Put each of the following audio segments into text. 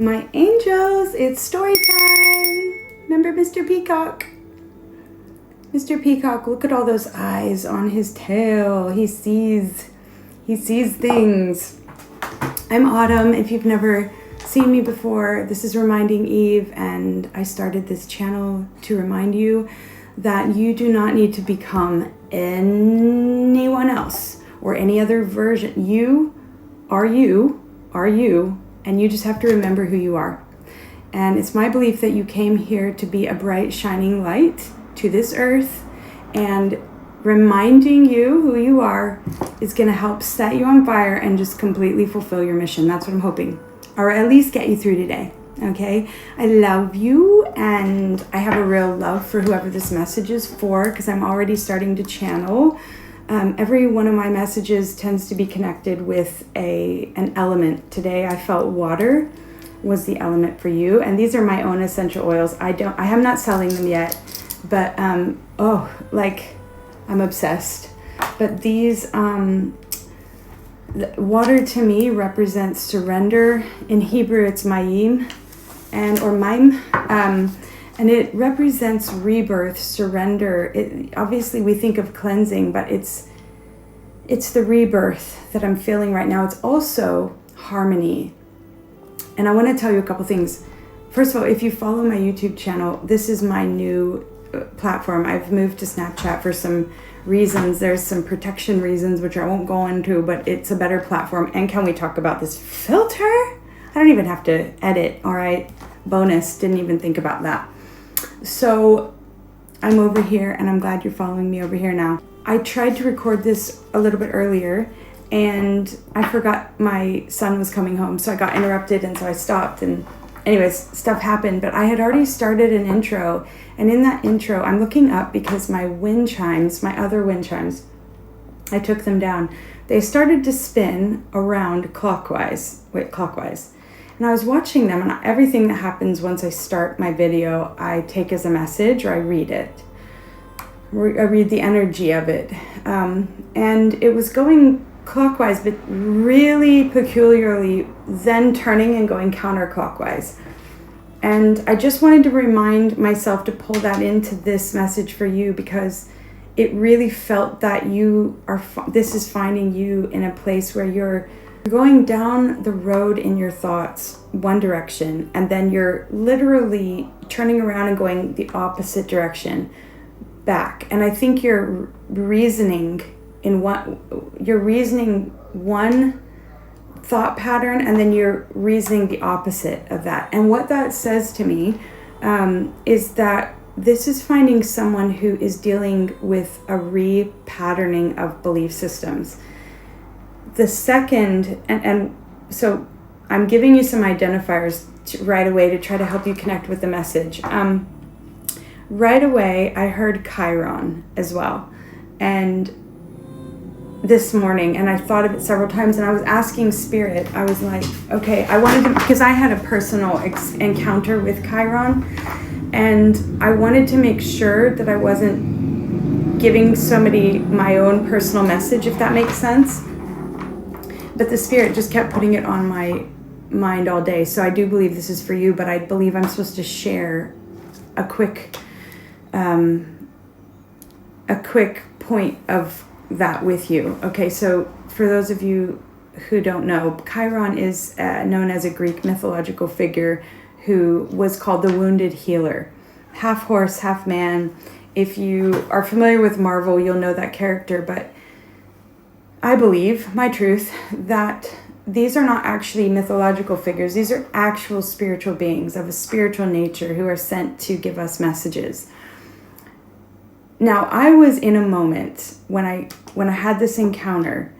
My angels, it's story time. Remember Mr. Peacock? Mr. Peacock, look at all those eyes on his tail. He sees things. I'm Autumn. If you've never seen me before, this is Reminding Eve, and I started this channel to remind you that you do not need to become anyone else or any other version. You, and you just have to remember who you are. And it's my belief that you came here to be a bright, shining light to this earth, and reminding you who you are is going to help set you on fire and just completely fulfill your mission. That's what I'm hoping, or at least get you through today. Okay, I love you, and I have a real love for whoever this message is for, because I'm already starting to channel. Every one of my messages tends to be connected with an element. Today I felt water was the element for you, and these are my own essential oils. I am not selling them yet, but I'm obsessed. But these water to me represents surrender. In Hebrew it's mayim, or maim, and it represents rebirth, surrender. Obviously we think of cleansing, but it's the rebirth that I'm feeling right now. It's also harmony. And I want to tell you a couple things. First of all, if you follow my YouTube channel, this is my new platform. I've moved to Snapchat for some reasons. There's some protection reasons, which I won't go into, but it's a better platform. And can we talk about this filter? I don't even have to edit, all right? Bonus, didn't even think about that. So I'm over here, and I'm glad you're following me over here now. I tried to record this a little bit earlier, and I forgot my son was coming home, so I got interrupted, and so I stopped, and anyways, stuff happened. But I had already started an intro, and in that intro, I'm looking up because my wind chimes, my other wind chimes, I took them down. They started to spin around clockwise. And I was watching them, and everything that happens once I start my video, I take as a message, or I read it. I read the energy of it. And it was going clockwise, but really peculiarly, then turning and going counterclockwise. And I just wanted to remind myself to pull that into this message for you, because it really felt that this is finding you in a place where you're going down the road in your thoughts, one direction, and then you're literally turning around and going the opposite direction back. And I think you're reasoning one thought pattern, and then you're reasoning the opposite of that. And what that says to me is that this is finding someone who is dealing with a repatterning of belief systems. The second, and so I'm giving you some identifiers right away to try to help you connect with the message. Right away, I heard Chiron as well. And this morning, and I thought of it several times, and I was asking Spirit, I was like, okay, I wanted to, because I had a personal encounter with Chiron, and I wanted to make sure that I wasn't giving somebody my own personal message, if that makes sense. But the Spirit just kept putting it on my mind all day. So I do believe this is for you, but I believe I'm supposed to share a quick point of that with you. Okay, so for those of you who don't know, Chiron is known as a Greek mythological figure who was called the Wounded Healer. Half horse, half man. If you are familiar with Marvel, you'll know that character, but I believe, my truth, that these are not actually mythological figures. These are actual spiritual beings of a spiritual nature who are sent to give us messages. Now, I was in a moment when I had this encounter,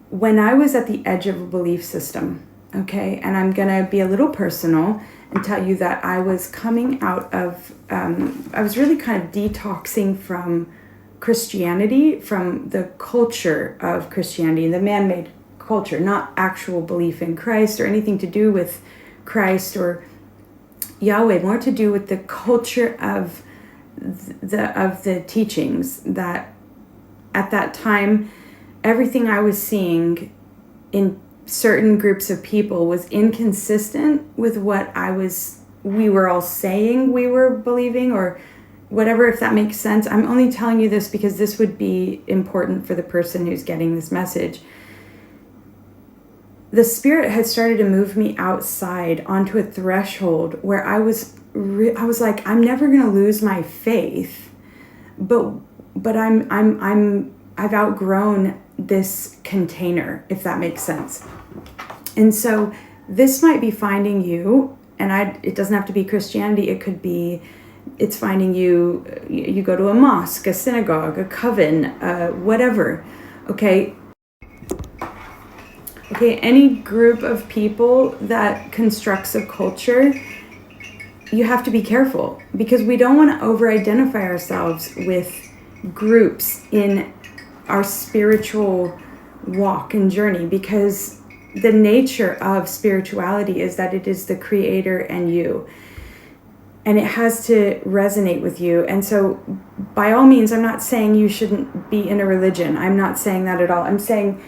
when I was at the edge of a belief system, okay? And I'm going to be a little personal and tell you that I was coming out of, I was really kind of detoxing from Christianity, from the culture of Christianity, the man-made culture, not actual belief in Christ or anything to do with Christ or Yahweh, more to do with the culture of the teachings that at that time, everything I was seeing in certain groups of people was inconsistent with what we were all saying we were believing, or whatever, if that makes sense. I'm only telling you this because this would be important for the person who's getting this message. The Spirit had started to move me outside onto a threshold where I was like, I'm never going to lose my faith, but I've outgrown this container, if that makes sense. And so this might be finding you, and it doesn't have to be Christianity. It could be, it's finding you go to a mosque, a synagogue, a coven, whatever. Okay, any group of people that constructs a culture, you have to be careful, because we don't want to over-identify ourselves with groups in our spiritual walk and journey, because the nature of spirituality is that it is the Creator and you, and it has to resonate with you. And so by all means, I'm not saying you shouldn't be in a religion. I'm not saying that at all. I'm saying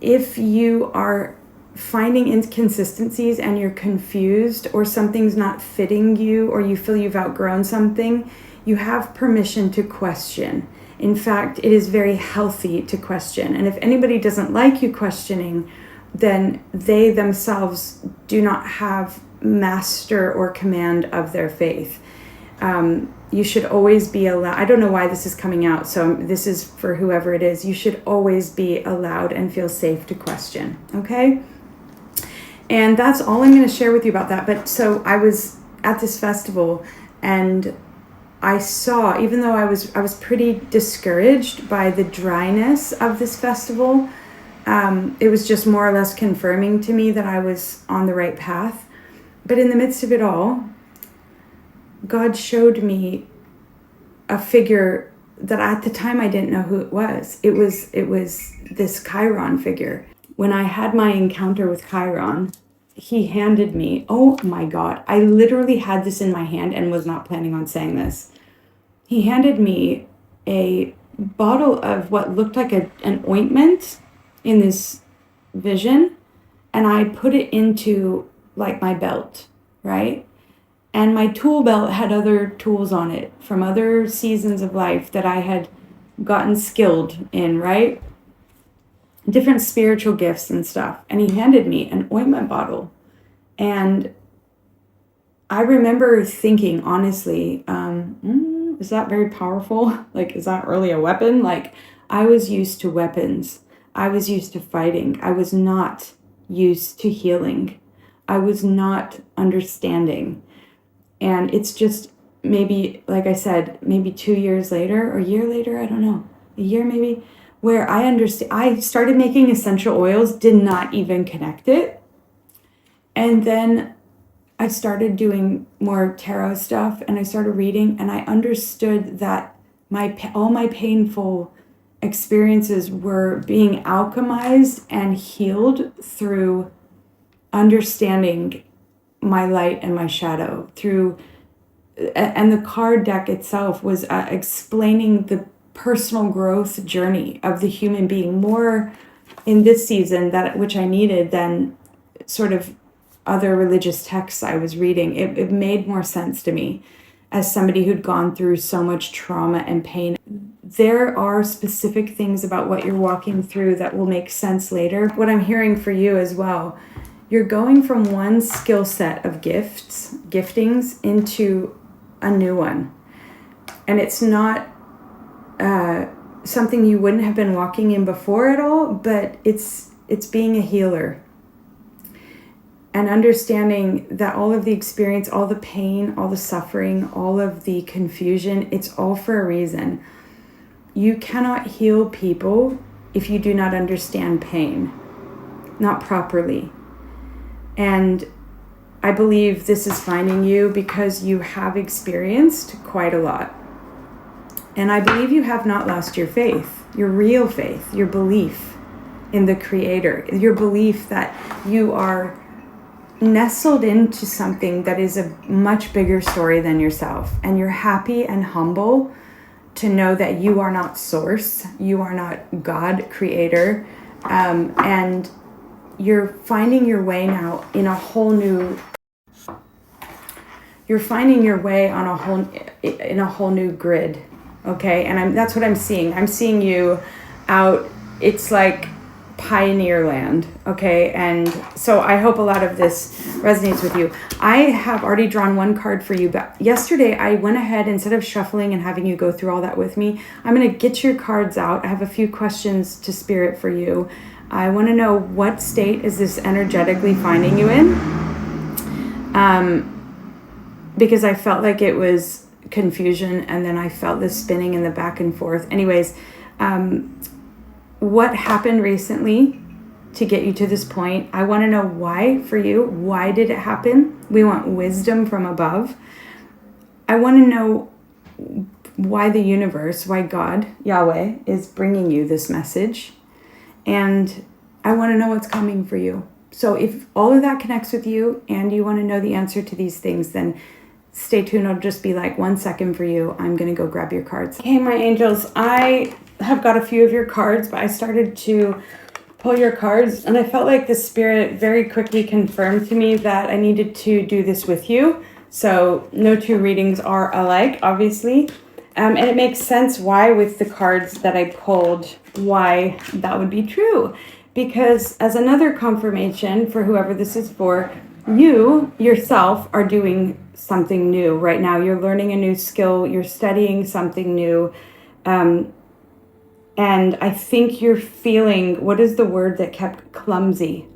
if you are finding inconsistencies and you're confused, or something's not fitting you, or you feel you've outgrown something, you have permission to question. In fact, it is very healthy to question. And if anybody doesn't like you questioning, then they themselves do not have master or command of their faith. You should always be allowed. I don't know why this is coming out, so this is for whoever it is. You should always be allowed and feel safe to question, okay? And that's all I'm going to share with you about that. But so I was at this festival, and I saw, even though I was pretty discouraged by the dryness of this festival, it was just more or less confirming to me that I was on the right path. But in the midst of it all, God showed me a figure that at the time I didn't know who it was. It was this Chiron figure. When I had my encounter with Chiron, he handed me, oh my God, I literally had this in my hand and was not planning on saying this. He handed me a bottle of what looked like an ointment in this vision, and I put it into like my belt, right? And my tool belt had other tools on it from other seasons of life that I had gotten skilled in, right? Different spiritual gifts and stuff. And he handed me an ointment bottle. And I remember thinking, honestly, is that very powerful? Like, is that really a weapon? Like, I was used to weapons. I was used to fighting. I was not used to healing. I was not understanding. And it's just maybe, like I said, maybe 2 years later or a year later, I don't know, a year maybe, where I started making essential oils, did not even connect it. And then I started doing more tarot stuff, and I started reading, and I understood that all my painful experiences were being alchemized and healed through understanding my light and my shadow, and the card deck itself was explaining the personal growth journey of the human being more in this season, which I needed, than sort of other religious texts I was reading. It made more sense to me as somebody who'd gone through so much trauma and pain. There are specific things about what you're walking through that will make sense later. What I'm hearing for you as well, you're going from one skill set of giftings into a new one. And it's not something you wouldn't have been walking in before at all, but it's being a healer. And understanding that all of the experience, all the pain, all the suffering, all of the confusion, it's all for a reason. You cannot heal people if you do not understand pain, not properly. And I believe this is finding you because you have experienced quite a lot. And I believe you have not lost your faith, your real faith, your belief in the Creator, your belief that you are nestled into something that is a much bigger story than yourself. And you're happy and humble to know that you are not source, you are not God, Creator, and you're finding your way now in a whole new, you're finding your way on in a whole new grid. Okay. And that's what I'm seeing. I'm seeing you out. It's like pioneer land. Okay. And so I hope a lot of this resonates with you. I have already drawn one card for you, but yesterday I went ahead, instead of shuffling and having you go through all that with me, I'm going to get your cards out. I have a few questions to Spirit for you. I want to know, what state is this energetically finding you in? Because I felt like it was confusion, and then I felt this spinning in the back and forth. Anyways, what happened recently to get you to this point? I want to know why for you. Why did it happen? We want wisdom from above. I want to know why the universe, why God, Yahweh, is bringing you this message. And I want to know what's coming for you. So if all of that connects with you and you want to know the answer to these things, then stay tuned. It'll just be like 1 second for you. I'm going to go grab your cards. Okay, my angels, I have got a few of your cards, but I started to pull your cards and I felt like the Spirit very quickly confirmed to me that I needed to do this with you. So no two readings are alike, obviously. And it makes sense why, with the cards that I pulled, why that would be true. Because as another confirmation for whoever this is for, you yourself are doing something new right now. You're learning a new skill. You're studying something new. And I think you're feeling, what is the word that kept clumsy?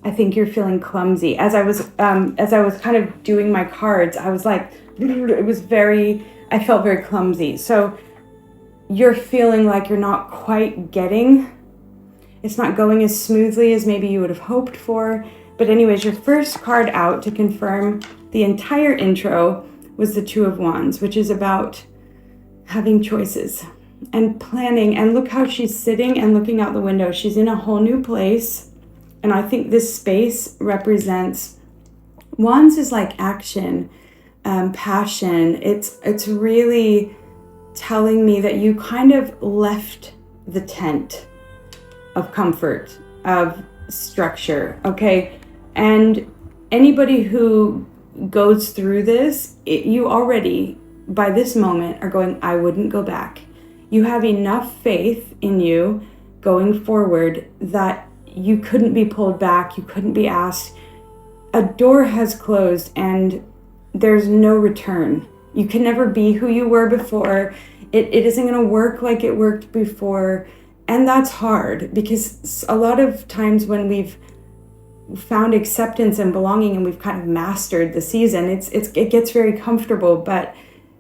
I think you're feeling clumsy. As I was kind of doing my cards, I was like, I felt very clumsy. So you're feeling like you're not quite getting, it's not going as smoothly as maybe you would have hoped for. But anyways, your first card out to confirm the entire intro was the Two of Wands, which is about having choices and planning. And look how she's sitting and looking out the window. She's in a whole new place. And I think this space represents, Wands is like action, passion. It's really telling me that you kind of left the tent of comfort, of structure, okay? And anybody who goes through this, you already, by this moment, are going, I wouldn't go back. You have enough faith in you going forward that you couldn't be pulled back, you couldn't be asked. A door has closed and there's no return. You can never be who you were before. It isn't going to work like it worked before. And that's hard, because a lot of times when we've found acceptance and belonging and we've kind of mastered the season, it gets very comfortable, but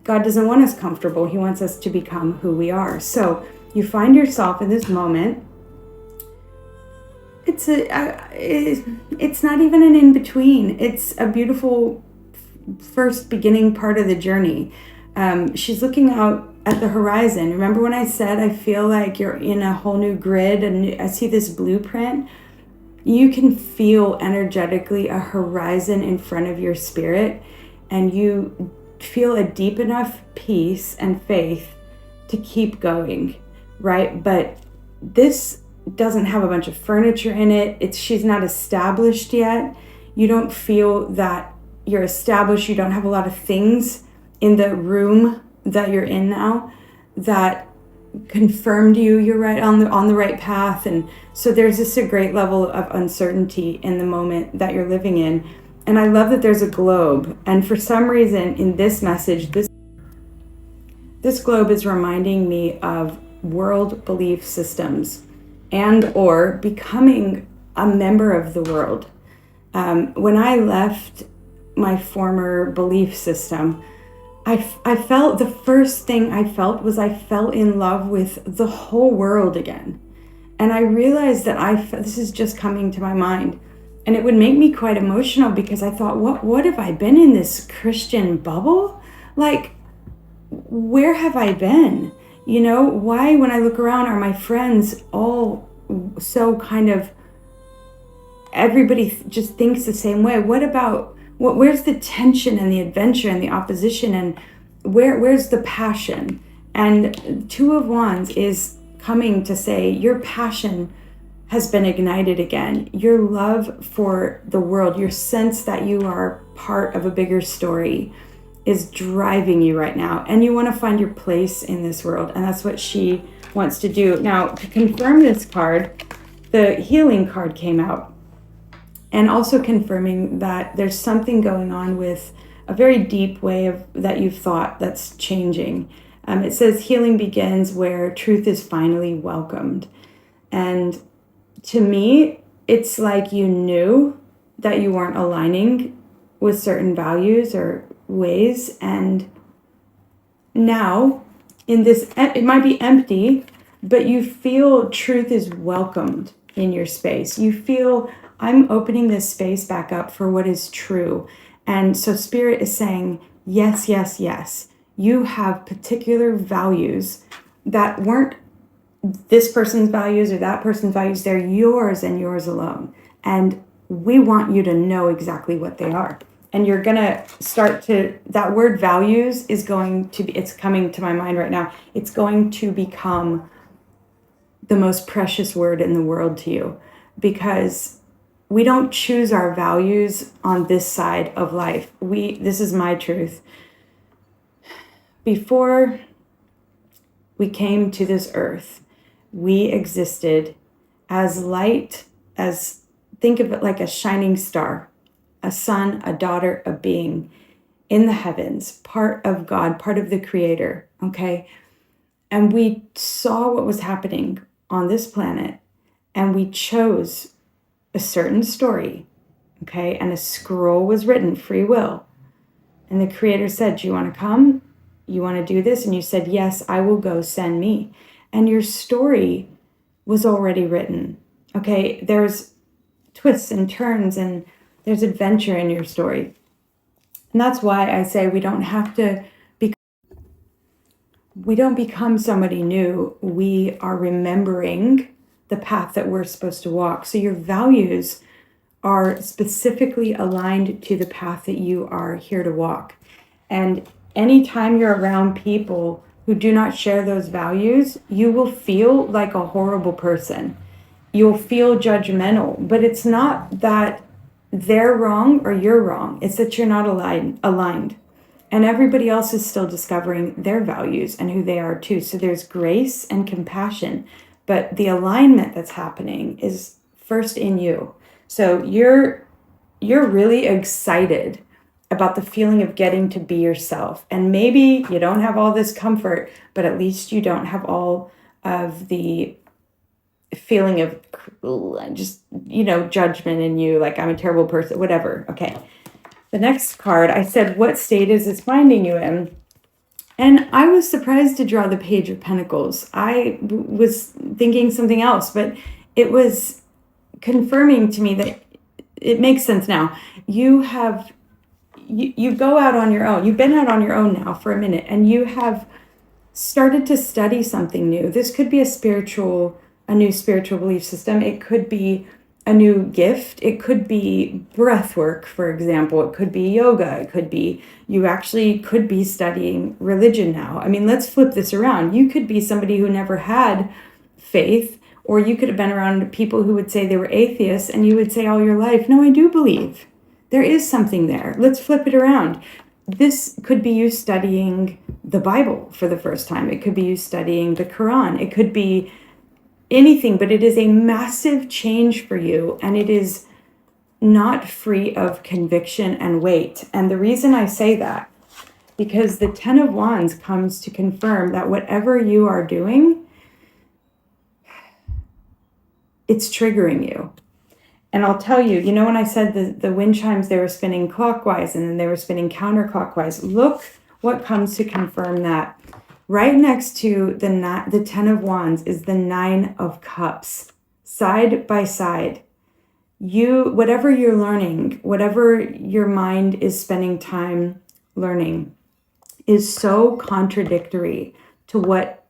God doesn't want us comfortable. He wants us to become who we are. So you find yourself in this moment. It's not even an in-between. It's a beautiful first beginning part of the journey. She's looking out at the horizon. Remember when I said I feel like you're in a whole new grid and I see this blueprint? You can feel energetically a horizon in front of your spirit, and you feel a deep enough peace and faith to keep going, right? But this doesn't have a bunch of furniture in it. She's not established yet. You don't feel that you're established. You don't have a lot of things in the room that you're in now that confirmed you're right on the right path. And so there's just a great level of uncertainty in the moment that you're living in. And I love that there's a globe. And for some reason in this message, this globe is reminding me of world belief systems and or becoming a member of the world. When I left my former belief system, I felt, the first thing I felt was I fell in love with the whole world again. And I realized that this is just coming to my mind. And it would make me quite emotional, because I thought, what have I been in this Christian bubble? Like, where have I been? You know, why, when I look around, are my friends all so kind of, everybody just thinks the same way? Where's the tension and the adventure and the opposition, and where's the passion? And Two of Wands is coming to say your passion has been ignited again. Your love for the world, your sense that you are part of a bigger story is driving you right now. And you want to find your place in this world. And that's what she wants to do. Now, to confirm this card, the healing card came out. And also confirming that there's something going on with a very deep way of that you've thought that's changing. It says healing begins where truth is finally welcomed. And to me, it's like you knew that you weren't aligning with certain values or ways. And now, in this, it might be empty, but you feel truth is welcomed in your space. You feel, I'm opening this space back up for what is true. And so Spirit is saying, yes, yes, yes. You have particular values that weren't this person's values or that person's values. They're yours and yours alone. And we want you to know exactly what they are. And you're going to start to, that word values is going to be, it's coming to my mind right now. It's going to become the most precious word in the world to you, because we don't choose our values on this side of life. This is my truth. Before we came to this earth, we existed as light, think of it like a shining star, a son, a daughter, a being in the heavens, part of God, part of the Creator, okay? And we saw what was happening on this planet, and we chose a certain story, okay? And a scroll was written, free will. And the Creator said, do you want to come? You want to do this? And you said, yes, I will go, send me. And your story was already written, okay? There's twists and turns, and there's adventure in your story. And that's why I say we don't become somebody new. We are remembering the path that we're supposed to walk. So your values are specifically aligned to the path that you are here to walk. And anytime you're around people who do not share those values, you will feel like a horrible person. You'll feel judgmental, but it's not that they're wrong or you're wrong. It's that you're not aligned. And everybody else is still discovering their values and who they are too. So there's grace and compassion, but the alignment that's happening is first in you. So you're really excited about the feeling of getting to be yourself. And maybe you don't have all this comfort, but at least you don't have all of the feeling of just, judgment in you, like I'm a terrible person, whatever. Okay. The next card, I said, what state is this finding you in? And I was surprised to draw the Page of Pentacles. I was thinking something else, but it was confirming to me that it makes sense now. You go out on your own. You've been out on your own now for a minute, and you have started to study something new. This could be a new spiritual belief system. It could be a new gift. It could be breath work, for example. It could be yoga. It could be, you actually could be studying religion now. I mean, let's flip this around. You could be somebody who never had faith, or you could have been around people who would say they were atheists, and you would say all your life, no, I do believe. There is something there. Let's flip it around. This could be you studying the Bible for the first time. It could be you studying the Quran. It could be anything, but it is a massive change for you, and it is not free of conviction and weight. And the reason I say that, because the Ten of Wands comes to confirm that whatever you are doing, it's triggering you. And I'll tell you, when I said the wind chimes, they were spinning clockwise and then they were spinning counterclockwise. Look what comes to confirm that. Right next to the Ten of Wands is the Nine of Cups, side by side. Whatever you're learning, whatever your mind is spending time learning, is so contradictory to what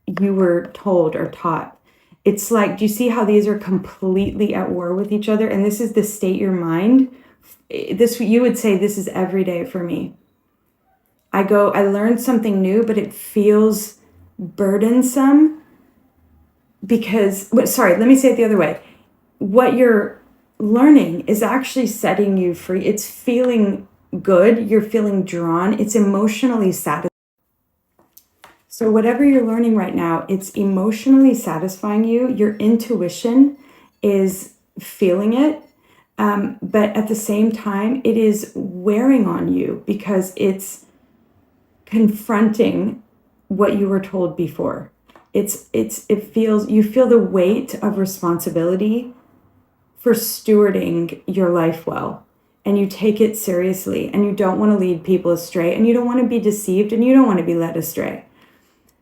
you were told or taught. It's like, do you see how these are completely at war with each other? And this is the state your mind. You would say this is every day for me. I learned something new, but it feels burdensome sorry, let me say it the other way. What you're learning is actually setting you free. It's feeling good. You're feeling drawn. It's emotionally satisfying. So whatever you're learning right now, it's emotionally satisfying you. Your intuition is feeling it. But at the same time, it is wearing on you because it's confronting what you were told before. You feel the weight of responsibility for stewarding your life well, and you take it seriously, and you don't want to lead people astray, and you don't want to be deceived, and you don't want to be led astray.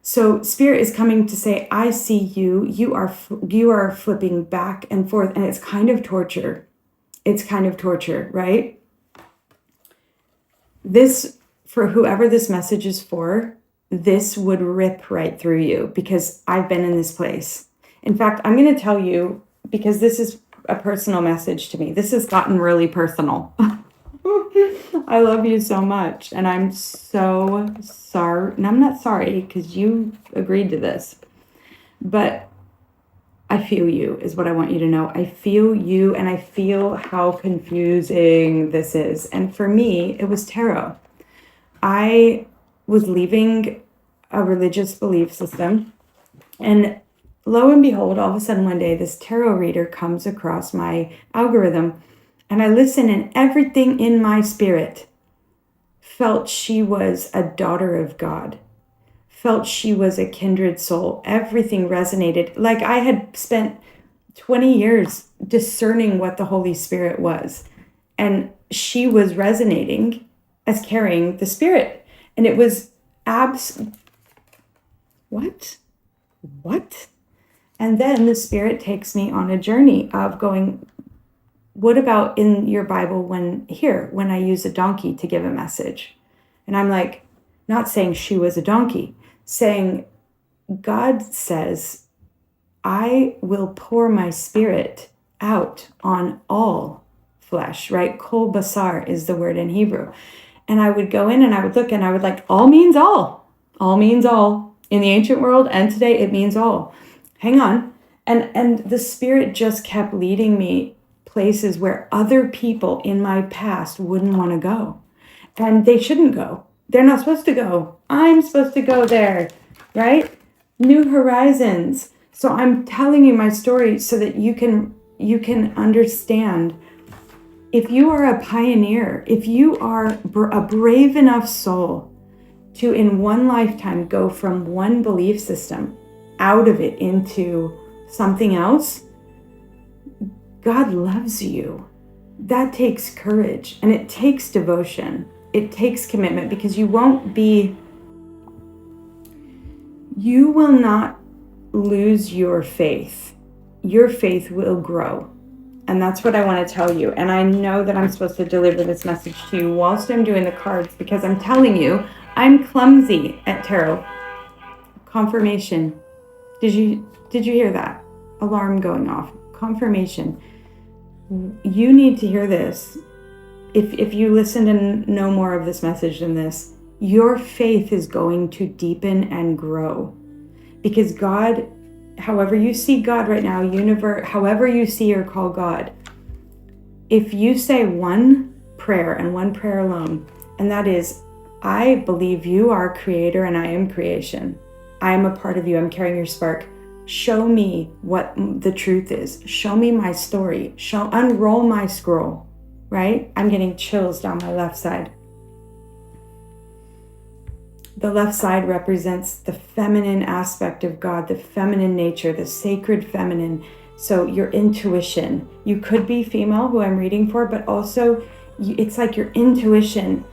So Spirit is coming to say, I see you. You are flipping back and forth, and it's kind of torture. It's kind of torture, right? This, for whoever this message is for, this would rip right through you because I've been in this place. In fact, I'm going to tell you, because this is a personal message to me. This has gotten really personal. I love you so much, and I'm so sorry. And I'm not sorry because you agreed to this, but I feel you is what I want you to know. I feel you, and I feel how confusing this is. And for me, it was tarot. I was leaving a religious belief system, and lo and behold, all of a sudden one day, this tarot reader comes across my algorithm, and I listen, and everything in my spirit felt she was a daughter of God, felt she was a kindred soul. Everything resonated. Like I had spent 20 years discerning what the Holy Spirit was, and she was resonating as carrying the Spirit. And it was what? And then the Spirit takes me on a journey of going, what about in your Bible when I use a donkey to give a message? And I'm like, not saying she was a donkey, saying God says, I will pour my Spirit out on all flesh, right? Kol basar is the word in Hebrew. And I would go in and I would look and I would like, all means all. All means all. In the ancient world and today, it means all. Hang on. And the Spirit just kept leading me places where other people in my past wouldn't want to go. And they shouldn't go. They're not supposed to go. I'm supposed to go there, right? New horizons. So I'm telling you my story so that you can understand. If you are a pioneer, if you are a brave enough soul to in one lifetime go from one belief system out of it into something else, God loves you. That takes courage, and it takes devotion. It takes commitment, because you will not lose your faith. Your faith will grow. And that's what I want to tell you. And I know that I'm supposed to deliver this message to you whilst I'm doing the cards, because I'm telling you, I'm clumsy at tarot. Confirmation. Did you hear that? Alarm going off. Confirmation. You need to hear this. If you listen and know more of this message than this, your faith is going to deepen and grow. Because God, however you see God right now, universe, however you see or call God, if you say one prayer and one prayer alone, and that is, I believe you are creator and I am creation. I am a part of you. I'm carrying your spark. Show me what the truth is. Show me my story. Unroll my scroll, right? I'm getting chills down my left side. The left side represents the feminine aspect of God, the feminine nature, the sacred feminine. So your intuition. You could be female, who I'm reading for, but also it's like your intuition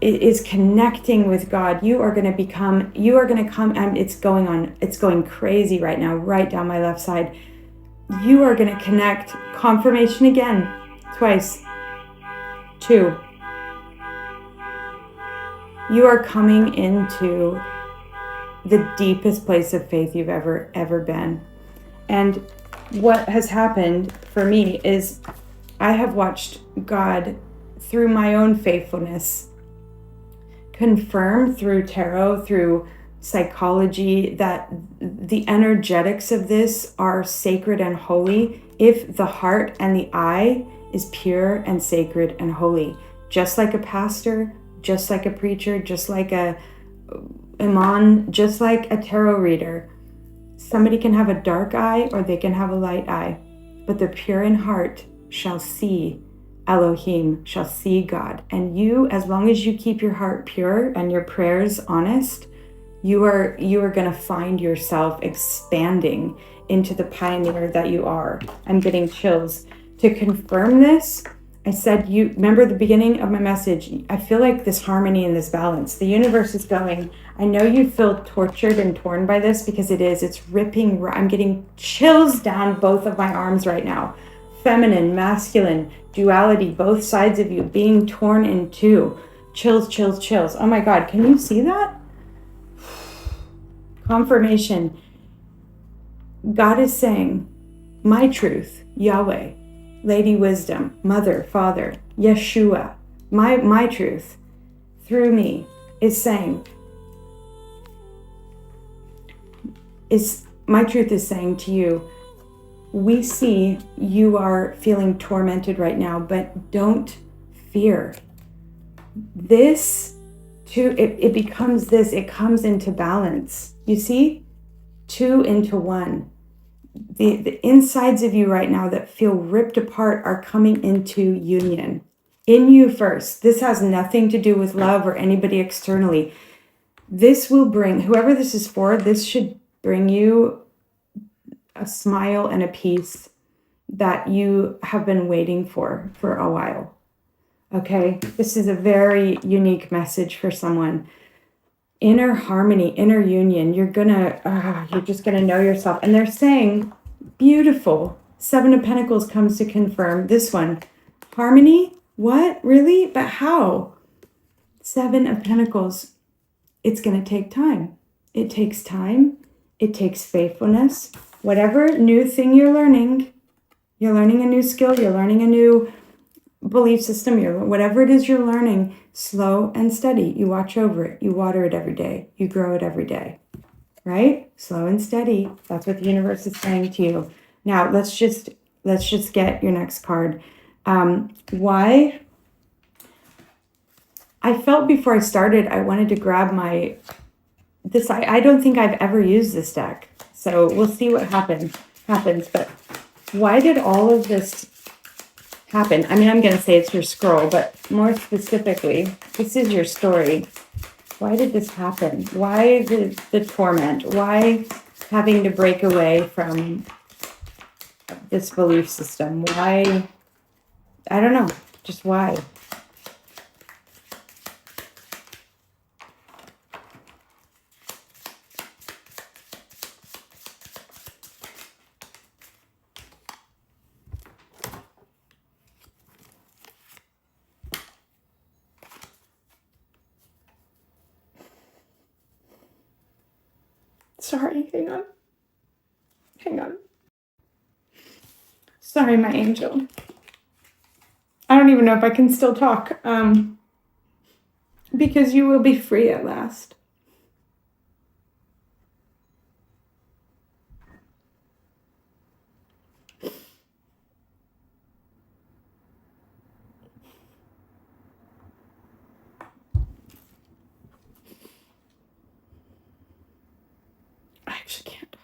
is connecting with God. You are going to come, and it's going crazy right now, right down my left side. You are going to connect. Confirmation again, twice. 2. You are coming into the deepest place of faith you've ever been. And what has happened for me is I have watched God, through my own faithfulness, confirm through tarot, through psychology, that the energetics of this are sacred and holy if the heart and the eye is pure and sacred and holy. Just like a pastor, just like a preacher, just like a imam, just like a tarot reader. Somebody can have a dark eye or they can have a light eye, but the pure in heart shall see Elohim, shall see God. And you, as long as you keep your heart pure and your prayers honest, you are going to find yourself expanding into the pioneer that you are. I'm getting chills. To confirm this, I said, you remember the beginning of my message, I feel like this harmony and this balance. The universe is going, I know you feel tortured and torn by this because it is. It's ripping. I'm getting chills down both of my arms right now. Feminine, masculine, duality, both sides of you being torn in two. Chills, chills, chills. Oh my God, can you see that? Confirmation. God is saying, my truth, Yahweh, Lady Wisdom, Mother, Father, Yeshua, my truth through me is saying, my truth is saying to you, we see you are feeling tormented right now, but don't fear. This too, it becomes this, it comes into balance. You see? 2 into 1. The insides of you right now that feel ripped apart are coming into union. In you first. This has nothing to do with love or anybody externally. This will bring, whoever this is for, this should bring you a smile and a peace that you have been waiting for a while. Okay? This is a very unique message for someone. Inner harmony, inner union. You're just gonna know yourself. And they're saying, beautiful. 7 of Pentacles comes to confirm this one. Harmony? What? Really? But how? 7 of Pentacles. It's gonna take time. It takes time. It takes faithfulness. Whatever new thing you're learning a new skill, you're learning a new belief system, whatever it is you're learning, slow and steady. You watch over it. You water it every day. You grow it every day. Right? Slow and steady. That's what the universe is saying to you. Now, let's just get your next card. Why? I felt before I started, I wanted to grab this. I don't think I've ever used this deck. So we'll see what happens. But why did all of this happen? I mean, I'm going to say it's your scroll, but more specifically, this is your story. Why did this happen? Why the torment? Why having to break away from this belief system? Why? I don't know. Just why? Sorry, hang on. Sorry, my angel. I don't even know if I can still talk, because you will be free at last. I actually can't talk.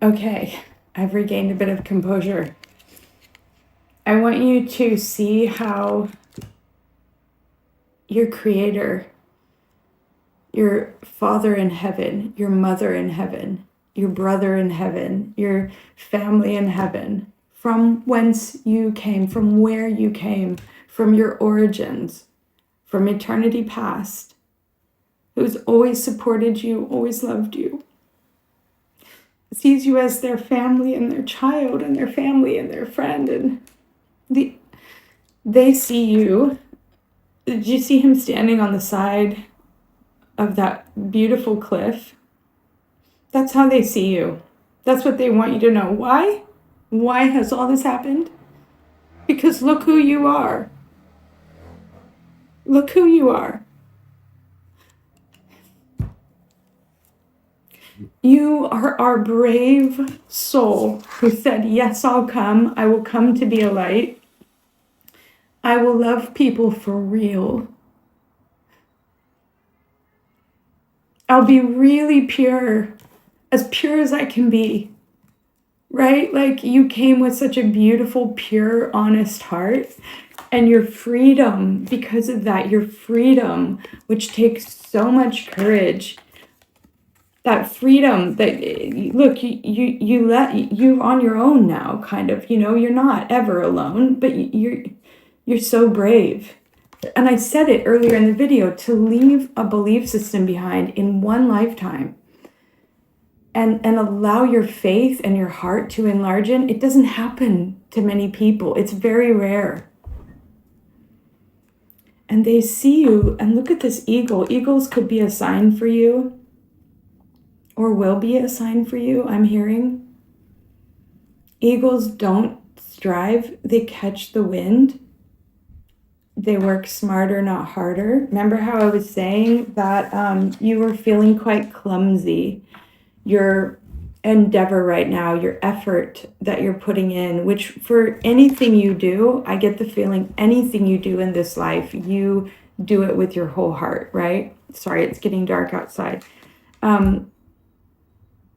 Okay, I've regained a bit of composure. I want you to see how your Creator, your Father in heaven, your mother in heaven, your brother in heaven, your family in heaven, from whence you came, from where you came, from your origins, from eternity past, who's always supported you, always loved you, sees you as their family and their child and their family and their friend, and they see you. Did you see him standing on the side of that beautiful cliff? That's how they see you. That's what they want you to know. Why? Why has all this happened? Because look who you are. Look who you are. You are our brave soul who said, yes, I'll come. I will come to be a light. I will love people for real. I'll be really pure as I can be, right? Like you came with such a beautiful, pure, honest heart, and your freedom, because of that, your freedom, which takes so much courage, that freedom that, look, you let you on your own now, kind of, you're not ever alone, but you're so brave. And I said it earlier in the video, to leave a belief system behind in one lifetime and allow your faith and your heart to enlarge in, it doesn't happen to many people. It's very rare. And they see you, and look at this eagle. Eagles could be a sign for you, or will be a sign for you, I'm hearing. Eagles don't strive, they catch the wind. They work smarter, not harder. Remember how I was saying that you were feeling quite clumsy. Your endeavor right now, your effort that you're putting in, which for anything you do, I get the feeling anything you do in this life, you do it with your whole heart, right? Sorry, it's getting dark outside.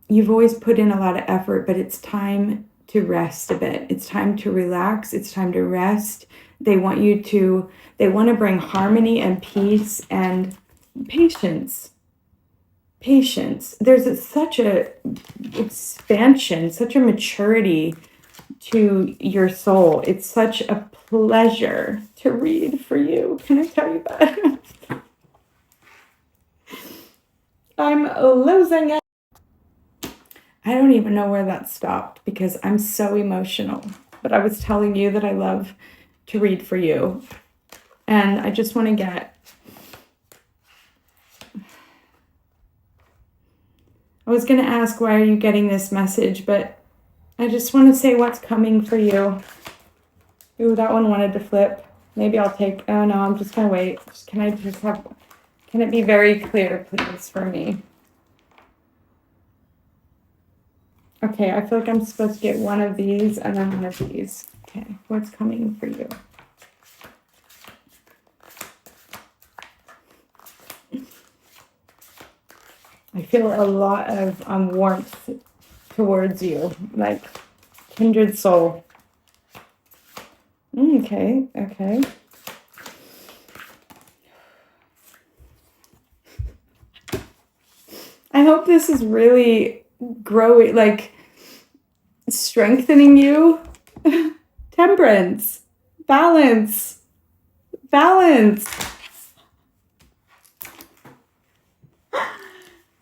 You've always put in a lot of effort, but it's time to rest a bit. It's time to relax. It's time to rest. They want to bring harmony and peace and patience. Patience. There's such a expansion, such a maturity to your soul. It's such a pleasure to read for you. Can I tell you that? I'm losing it. I don't even know where that stopped because I'm so emotional. But I was telling you that I love to read for you. And I just want to get... I was going to ask, why are you getting this message? But I just want to say what's coming for you. Ooh, that one wanted to flip. Maybe I'll take... Oh, no, I'm just going to wait. Can it be very clear, please, for me? Okay, I feel like I'm supposed to get one of these and then one of these. Okay, what's coming for you? I feel a lot of warmth towards you, like kindred soul. Okay. I hope this is really growing, like strengthening you. Temperance, balance.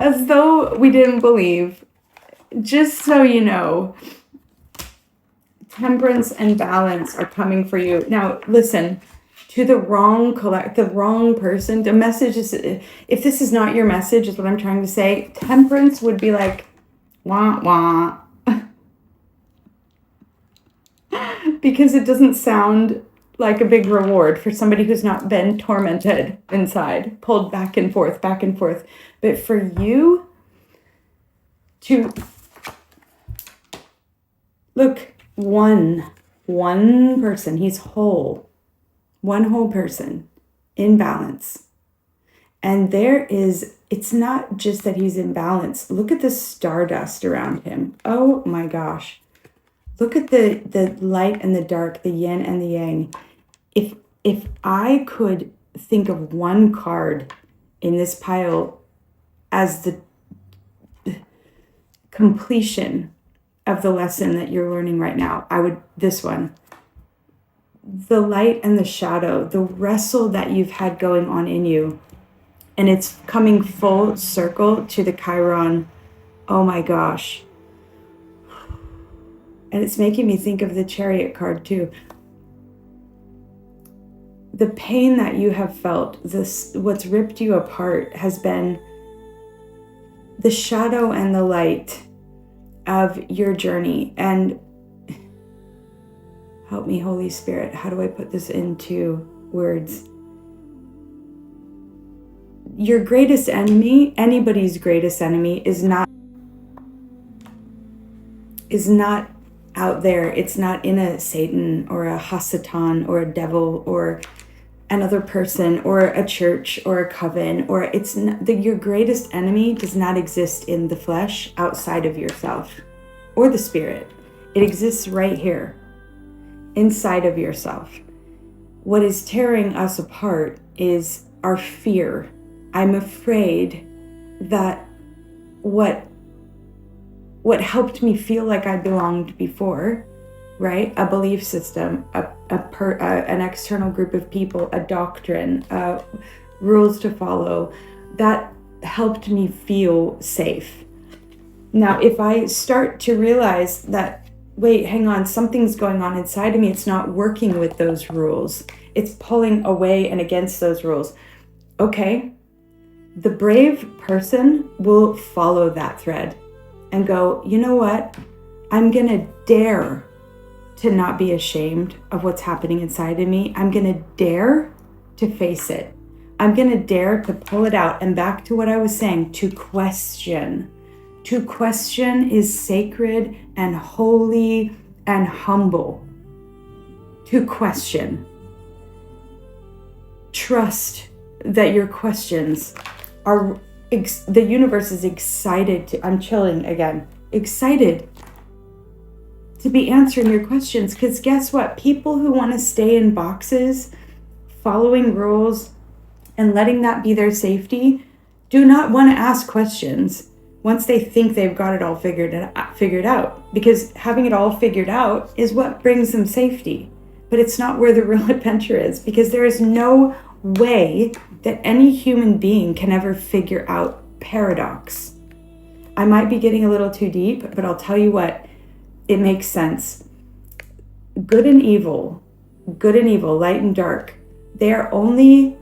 As though we didn't believe. Just so you know, temperance and balance are coming for you. Now, listen, to the wrong person, the message is, if this is not your message, is what I'm trying to say, temperance would be like, wah, wah. Because it doesn't sound like a big reward for somebody who's not been tormented inside, pulled back and forth. But for you to look, one person, he's whole, one whole person in balance. And it's not just that he's in balance. Look at the stardust around him. Oh my gosh. Look at the light and the dark, the yin and the yang. If I could think of one card in this pile as the completion of the lesson that you're learning right now, this one. The light and the shadow, the wrestle that you've had going on in you, and it's coming full circle to the Chiron. Oh my gosh. And it's making me think of the Chariot card too. The pain that you have felt, what's ripped you apart, has been the shadow and the light of your journey. And help me, Holy Spirit, how do I put this into words? your greatest enemy, anybody's greatest enemy, is not out there. It's not in a Satan or a Hasatan or a devil or another person or a church or a coven, or it's not, your greatest enemy does not exist in the flesh outside of yourself or the spirit. It exists right here inside of yourself. What is tearing us apart is our fear. I'm afraid that what helped me feel like I belonged before, right? A belief system, an external group of people, a doctrine, rules to follow, that helped me feel safe. Now, if I start to realize that, wait, hang on, something's going on inside of me, it's not working with those rules, it's pulling away and against those rules. Okay, the brave person will follow that thread and go, you know what? I'm gonna dare to not be ashamed of what's happening inside of me. I'm gonna dare to face it. I'm gonna dare to pull it out. And back to what I was saying, to question. To question is sacred and holy and humble. To question. Trust that your questions are, the universe is excited to, I'm chilling again, excited to be answering your questions. Because guess what? People who want to stay in boxes, following rules, and letting that be their safety, do not want to ask questions once they think they've got it all figured out. Because having it all figured out is what brings them safety. But it's not where the real adventure is, because there is no way that any human being can ever figure out paradox. I might be getting a little too deep, but I'll tell you what, it makes sense. Good and evil, light and dark, they are only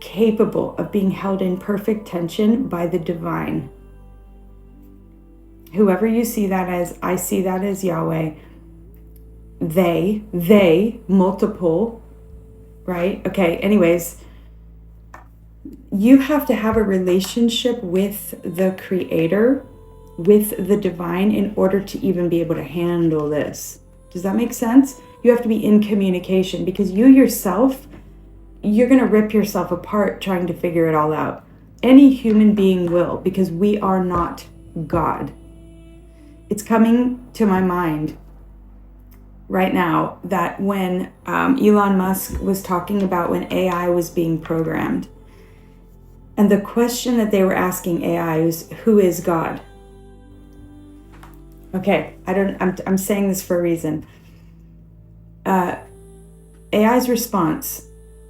capable of being held in perfect tension by the divine. Whoever you see that as, I see that as Yahweh. They, multiple, right? Okay, anyways, you have to have a relationship with the Creator, with the divine, in order to even be able to handle this. Does that make sense? You have to be in communication, because you yourself, you're going to rip yourself apart trying to figure it all out. Any human being will, because we are not God. It's coming to my mind right now that when Elon Musk was talking about when AI was being programmed, and the question that they were asking AI was, who is God? Okay, I'm saying this for a reason. AI's response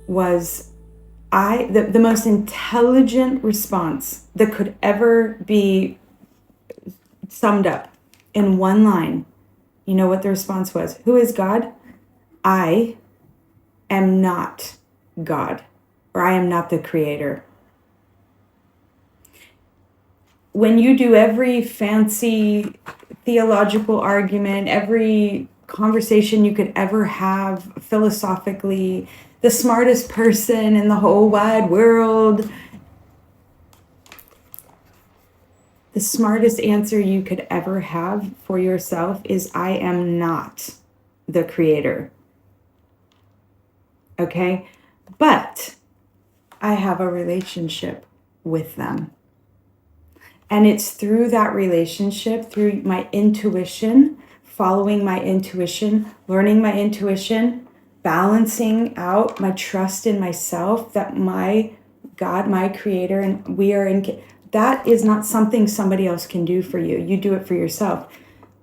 was, the most intelligent response that could ever be summed up in one line. You know what the response was? Who is God? I am not God, or I am not the Creator. When you do every fancy theological argument, every conversation you could ever have philosophically, the smartest person in the whole wide world, the smartest answer you could ever have for yourself is, I am not the Creator. Okay? But I have a relationship with them. And it's through that relationship, through my intuition, following my intuition, learning my intuition, balancing out my trust in myself, that my God, my Creator, and we are in. That is not something somebody else can do for you. You do it for yourself.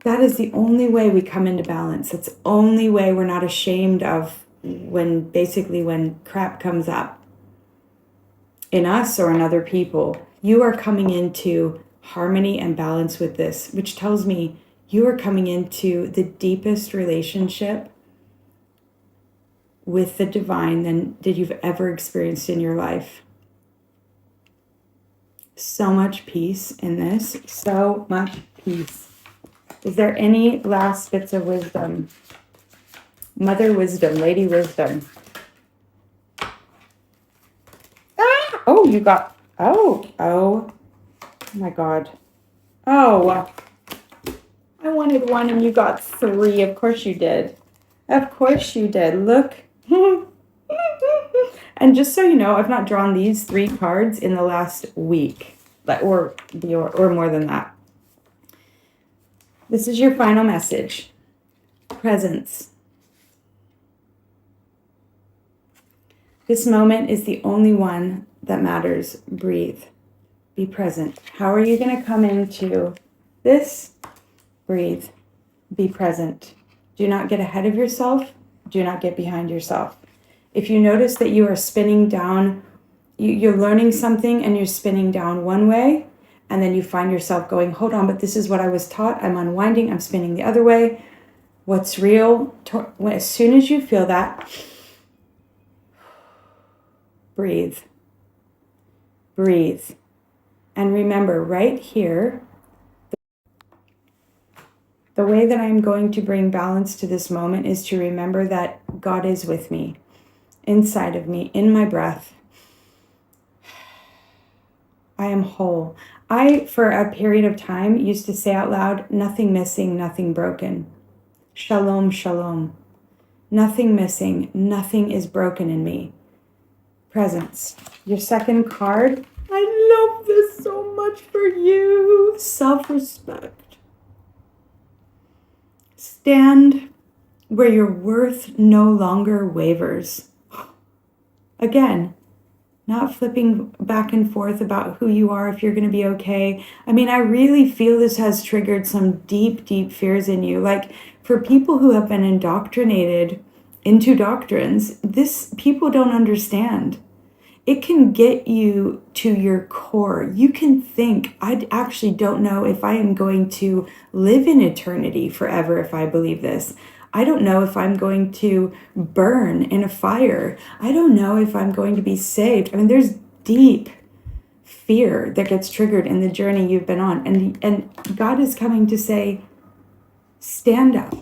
That is the only way we come into balance. It's the only way we're not ashamed of when crap comes up in us or in other people. You are coming into harmony and balance with this, which tells me you are coming into the deepest relationship with the divine that you've ever experienced in your life. So much peace in this. So much peace. Is there any last bits of wisdom? Mother wisdom, lady wisdom. Ah! Oh, you got Oh my God. Oh, I wanted one and you got three. Of course you did. Of course you did. Look. And just so you know, I've not drawn these three cards in the last week, or more than that. This is your final message. Presence. This moment is the only one that matters. Breathe. Be present. How are you going to come into this? Breathe. Be present. Do not get ahead of yourself. Do not get behind yourself. If you notice that you are spinning down, you're learning something and you're spinning down one way, and then you find yourself going, hold on, but this is what I was taught. I'm unwinding. I'm spinning the other way. What's real? As soon as you feel that, breathe. Breathe. And remember, right here, the way that I'm going to bring balance to this moment is to remember that God is with me, inside of me, in my breath. I am whole. I, for a period of time, used to say out loud, nothing missing, nothing broken. Shalom, shalom. Nothing missing, nothing is broken in me. Presence. Your second card. I love this so much for you. Self-respect. Stand where your worth no longer wavers. Again, not flipping back and forth about who you are, if you're going to be okay. I mean, I really feel this has triggered some deep, deep fears in you. Like, for people who have been indoctrinated into doctrines, people don't understand. It can get you to your core. You can think, I actually don't know if I am going to live in eternity forever if I believe this. I don't know if I'm going to burn in a fire. I don't know if I'm going to be saved. I mean, there's deep fear that gets triggered in the journey you've been on. And God is coming to say, stand up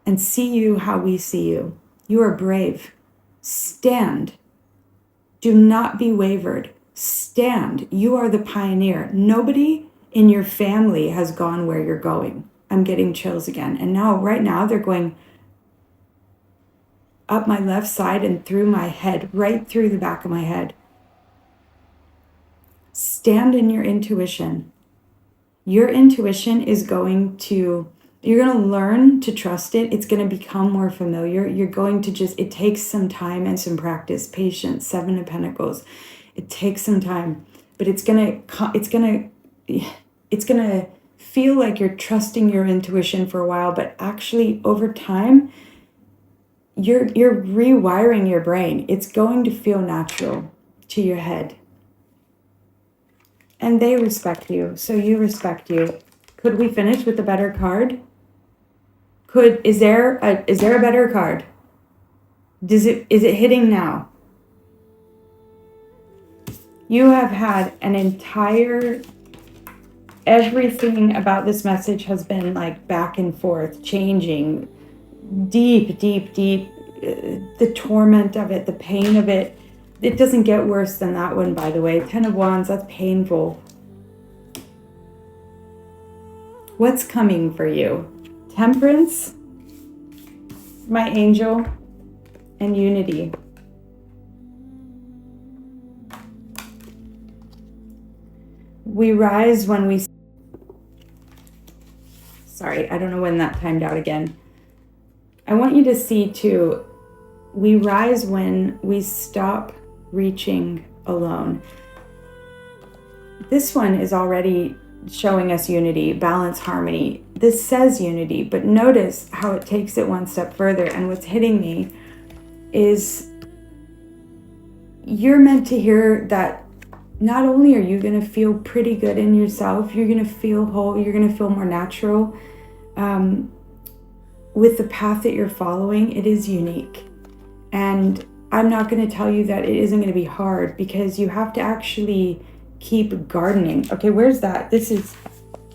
and see you how we see you. You are brave. Stand. Do not be wavered. Stand. You are the pioneer. Nobody in your family has gone where you're going. I'm getting chills again. And now, right now, they're going up my left side and through my head, right through the back of my head. Stand in your intuition. Your intuition is you're going to learn to trust it. It's going to become more familiar. You're going to it takes some time and some practice, patience, Seven of Pentacles. It takes some time, but it's going to feel like you're trusting your intuition for a while, but actually over time, you're rewiring your brain. It's going to feel natural to your head. And they respect you, so you respect you. Could we finish with a better card? Is there a better card? Is it hitting now? You have had an entire, everything about this message has been like back and forth, changing, deep, deep, deep, the torment of it, the pain of it. It doesn't get worse than that one, by the way. 10 of Wands, that's painful. What's coming for you? Temperance, my angel, and unity. We rise when we... Sorry, I don't know when that timed out again. I want you to see too, we rise when we stop reaching alone. This one is already showing us unity, balance, harmony. This says unity, but notice how it takes it one step further. And what's hitting me is you're meant to hear that not only are you going to feel pretty good in yourself, you're going to feel whole, you're going to feel more natural. With the path that you're following, it is unique. And I'm not going to tell you that it isn't going to be hard, because you have to actually keep gardening. Okay, where's that? This is,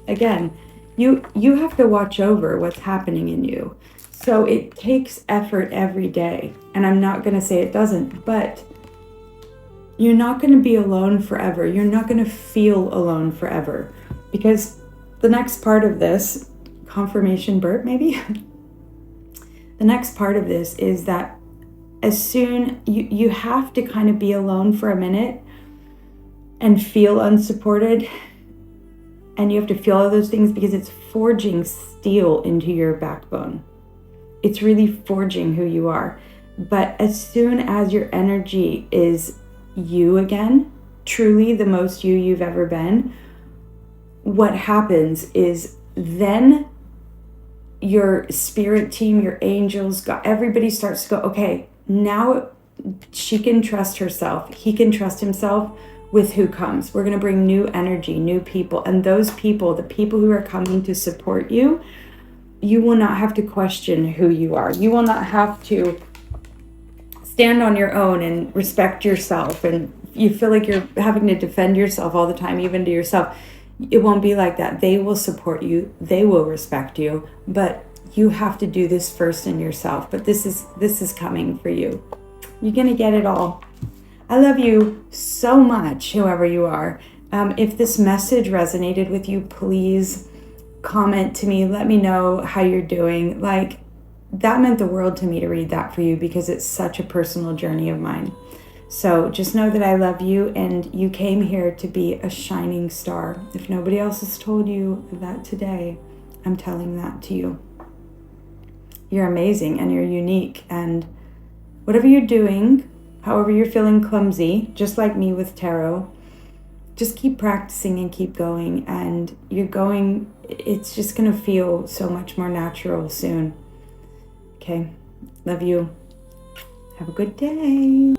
again, you have to watch over what's happening in you. So it takes effort every day. And I'm not going to say it doesn't, but you're not going to be alone forever. You're not going to feel alone forever, because the next part of this, confirmation burp maybe, the next part of this is that as soon you have to kind of be alone for a minute and feel unsupported, and you have to feel all those things, because it's forging steel into your backbone. It's really forging who you are. But as soon as your energy is you again, truly the most you've ever been, what happens is then your spirit team, your angels, everybody starts to go, okay, now she can trust herself. He can trust himself with who comes. We're going to bring new energy, new people. And those people, the people who are coming to support you, you will not have to question who you are. You will not have to stand on your own and respect yourself. And you feel like you're having to defend yourself all the time, even to yourself. It won't be like that. They will support you. They will respect you. But you have to do this first in yourself. But this is coming for you. You're going to get it all. I love you so much, whoever you are. If this message resonated with you, please comment to me. Let me know how you're doing. Like, that meant the world to me to read that for you, because it's such a personal journey of mine. So just know that I love you, and you came here to be a shining star. If nobody else has told you that today, I'm telling that to you. You're amazing and you're unique, and whatever you're doing, however you're feeling clumsy, just like me with tarot, just keep practicing and keep going, and it's just going to feel so much more natural soon. Okay, love you. Have a good day.